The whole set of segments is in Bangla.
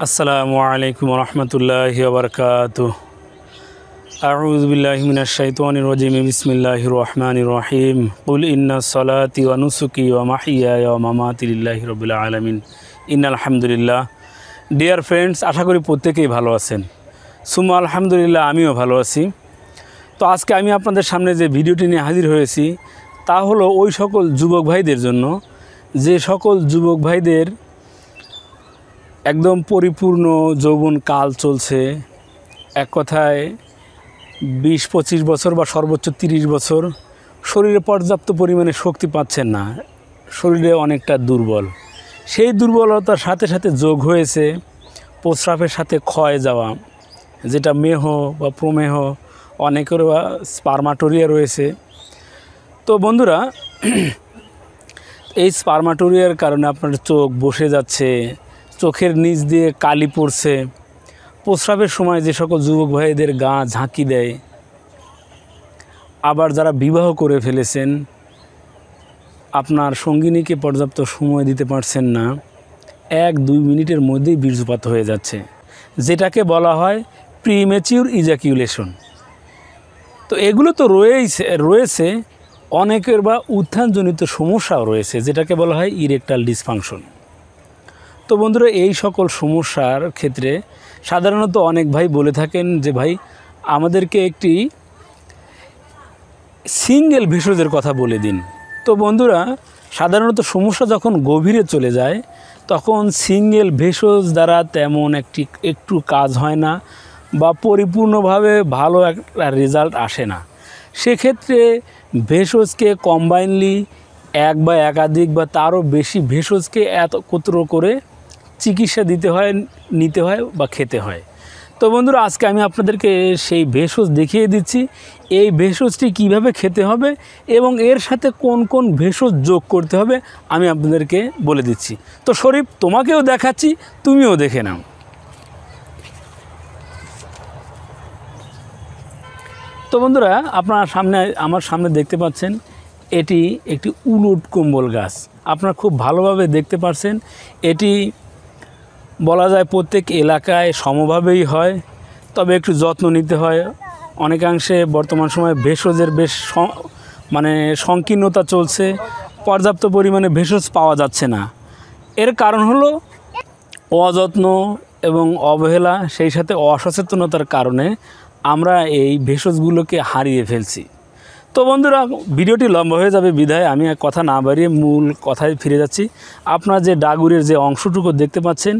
আসসালামু আলাইকুম রহমতুল্লাহি ওয়া বারাকাতুহু। আউযু বিল্লাহি মিনাশ শাইতানির রাজিম। বিসমিল্লাহির রহমানির রহিম। কুল ইন্না সলাতি ওয়া নুসুকি ওয়া মাহইয়ায়া ওয়া মামাতি লিল্লাহি রাব্বিল আলামিন ইন্নাল হামদুলিল্লাহ। ডিয়ার ফ্রেন্ডস, আশা করি প্রত্যেকেই ভালো আছেন। সুম্মা আলহামদুলিল্লাহ, আমিও ভালো আছি। তো আজকে আমি আপনাদের সামনে যে ভিডিওটি নিয়ে হাজির হয়েছি তা হলো ওই সকল যুবক ভাইদের জন্য, যে সকল যুবক ভাইদের একদম পরিপূর্ণ যৌবন কাল চলছে। এক কথায় 20-25 বছর বা সর্বোচ্চ 30 বছর, শরীরে পর্যাপ্ত পরিমাণে শক্তি পাচ্ছেন না, শরীরে অনেকটা দুর্বল। সেই দুর্বলতার সাথে সাথে যোগ হয়েছে প্রস্রাবের সাথে ক্ষয় যাওয়া, যেটা মেহ বা প্রমেহ, অনেকের বা স্পার্মাটোরিয়া রয়েছে। তো বন্ধুরা, এই স্পার্মাটোরিয়ার কারণে আপনার চোখ বসে যাচ্ছে, চোখের নিচ দিয়ে কালি পড়ছে। প্রস্রাবের সময় যে সকল যুবক ভাইদের গা ঝাঁকি দেয়, আবার যারা বিবাহ করে ফেলেছেন, আপনার সঙ্গিনীকে পর্যাপ্ত সময় দিতে পারছেন না, 1-2 মিনিটের মধ্যেই বীর্যপাত হয়ে যাচ্ছে, যেটাকে বলা হয় প্রিম্যাচিউর ইজাকিউলেশন। তো এগুলো তো রয়েছে অনেকের বা উত্থানজনিত সমস্যাও রয়েছে, যেটাকে বলা হয় ইরেকটাল ডিসফাংশন। তো বন্ধুরা, এই সকল সমস্যার ক্ষেত্রে সাধারণত অনেক ভাই বলে থাকেন যে ভাই আমাদেরকে একটি সিঙ্গেল ভেষজের কথা বলে দিন। তো বন্ধুরা, সাধারণত সমস্যা যখন গভীরে চলে যায় তখন সিঙ্গেল ভেষজ দ্বারা তেমন একটু কাজ হয় না বা পরিপূর্ণভাবে ভালো একটা রেজাল্ট আসে না। সেক্ষেত্রে ভেষজকে কম্বাইনলি এক বা একাধিক বা তারও বেশি ভেষজকে একত্র করে চিকিৎসা নিতে হয় বা খেতে হয়। তো বন্ধুরা, আজকে আমি আপনাদেরকে সেই ভেষজ দেখিয়ে দিচ্ছি, এই ভেষজটি কিভাবে খেতে হবে এবং এর সাথে কোন কোন ভেষজ যোগ করতে হবে আমি আপনাদেরকে বলে দিচ্ছি। তো শরীফ, তোমাকেও দেখাচ্ছি, তুমিও দেখে নাও। তো বন্ধুরা, আমার সামনে দেখতে পাচ্ছেন এটি একটি উলট কম্বল গাছ। আপনারা খুব ভালোভাবে দেখতে পাচ্ছেন, এটি বলা যায় প্রত্যেক এলাকায় সমভাবেই হয়, তবে একটু যত্ন নিতে হয়। অনেকাংশে বর্তমান সময়ে ভেষজের বেশ সংকীর্ণতা চলছে, পর্যাপ্ত পরিমাণে ভেষজ পাওয়া যাচ্ছে না। এর কারণ হলো অযত্ন এবং অবহেলা, সেই সাথে অসচেতনতার কারণে আমরা এই ভেষজগুলোকে হারিয়ে ফেলছি। তো বন্ধুরা, ভিডিওটি লম্বা হয়ে যাবে বিধায় আমি কথা না বাড়িয়ে মূল কথায় ফিরে যাচ্ছি। আপনারা যে ডাগুরের যে অংশটুকু দেখতে পাচ্ছেন,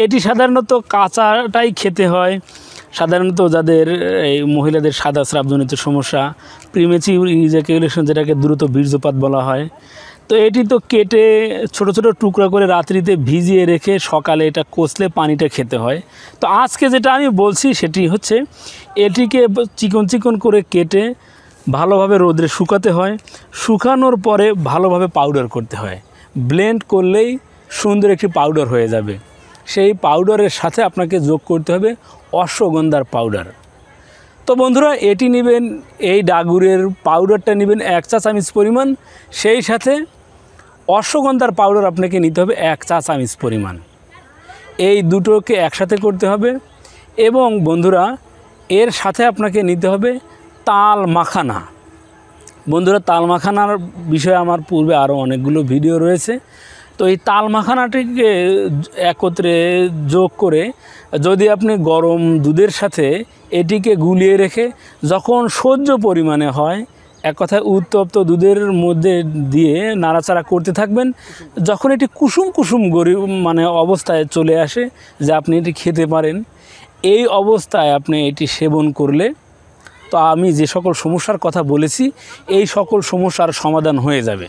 এটি সাধারণত কাঁচাটাই খেতে হয়। সাধারণত যাদের এই মহিলাদের সাদা স্রাবজনিত সমস্যা, প্রিম্যাচিউর ইজাকিউলেশন, যেটাকে দ্রুত বীর্যপাত বলা হয়, তো এটি তো কেটে ছোট ছোট টুকরা করে রাত্রিতে ভিজিয়ে রেখে সকালে এটা কষলে পানিটা খেতে হয়। তো আজকে যেটা আমি বলছি সেটি হচ্ছে, এটিকে চিকন চিকন করে কেটে ভালোভাবে রোদে শুকাতে হয়, শুকানোর পরে ভালোভাবে পাউডার করতে হয়। ব্লেন্ড করলেই সুন্দর একটি পাউডার হয়ে যাবে। সেই পাউডারের সাথে আপনাকে যোগ করতে হবে অশ্বগন্ধার পাউডার। তো বন্ধুরা, এটি নেবেন, এই ডাগুরের পাউডারটা নেবেন 1 চা চামচ পরিমাণ, সেই সাথে অশ্বগন্ধার পাউডার আপনাকে নিতে হবে 1 চা চামচ পরিমাণ। এই দুটোকে একসাথে করতে হবে। এবং বন্ধুরা, এর সাথে আপনাকে নিতে হবে তাল মাখানা। বন্ধুরা, তাল মাখানার বিষয়ে আমার পূর্বে আরও অনেকগুলো ভিডিও রয়েছে। তো এই তাল মাখানাটিকে একত্রে যোগ করে যদি আপনি গরম দুধের সাথে এটিকে গুলিয়ে রেখে যখন সহ্য পরিমাণে হয়, এক কথায় উত্তপ্ত দুধের মধ্যে দিয়ে নাড়াচাড়া করতে থাকবেন, যখন এটি কুসুম কুসুম অবস্থায় চলে আসে যে আপনি এটি খেতে পারেন, এই অবস্থায় আপনি এটি সেবন করলে তো আমি যে সকল সমস্যার কথা বলেছি এই সকল সমস্যার সমাধান হয়ে যাবে।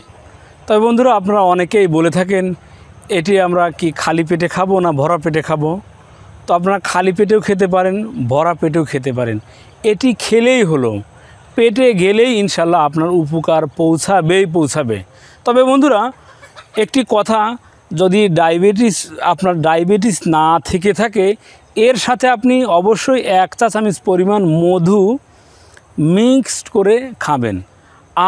তবে বন্ধুরা, আপনারা অনেকেই বলে থাকেন এটি আমরা কি খালি পেটে খাবো না ভরা পেটে খাবো। তো আপনারা খালি পেটেও খেতে পারেন, ভরা পেটেও খেতে পারেন। এটি খেলেই হলো, পেটে গেলেই ইনশাল্লাহ আপনার উপকার পৌঁছাবে। তবে বন্ধুরা, একটি কথা, যদি আপনার ডায়াবেটিস না থেকে থাকে, এর সাথে আপনি অবশ্যই 1 চা চামচ পরিমাণ মধু মিক্সড করে খাবেন।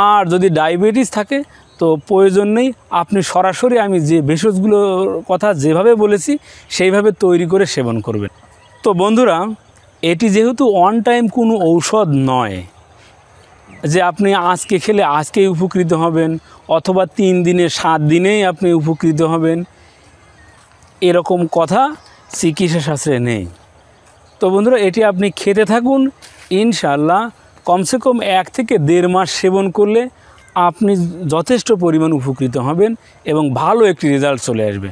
আর যদি ডায়াবেটিস থাকে তো প্রয়োজন নেই, আপনি সরাসরি আমি যে ভেষজগুলোর কথা যেভাবে বলেছি সেইভাবে তৈরি করে সেবন করবেন। তো বন্ধুরা, এটি যেহেতু অন টাইম কোনো ঔষধ নয় যে আপনি আজকে খেলে আজকেই উপকৃত হবেন অথবা 3 দিনে 7 দিনেই আপনি উপকৃত হবেন, এরকম কথা চিকিৎসা শাস্ত্রে নেই। তো বন্ধুরা, এটি আপনি খেতে থাকুন, ইনশাআল্লাহ কমসে কম 1 থেকে 1.5 মাস সেবন করলে আপনি যথেষ্ট পরিমাণ উপকৃত হবেন এবং ভালো একটি রেজাল্ট চলে আসবে।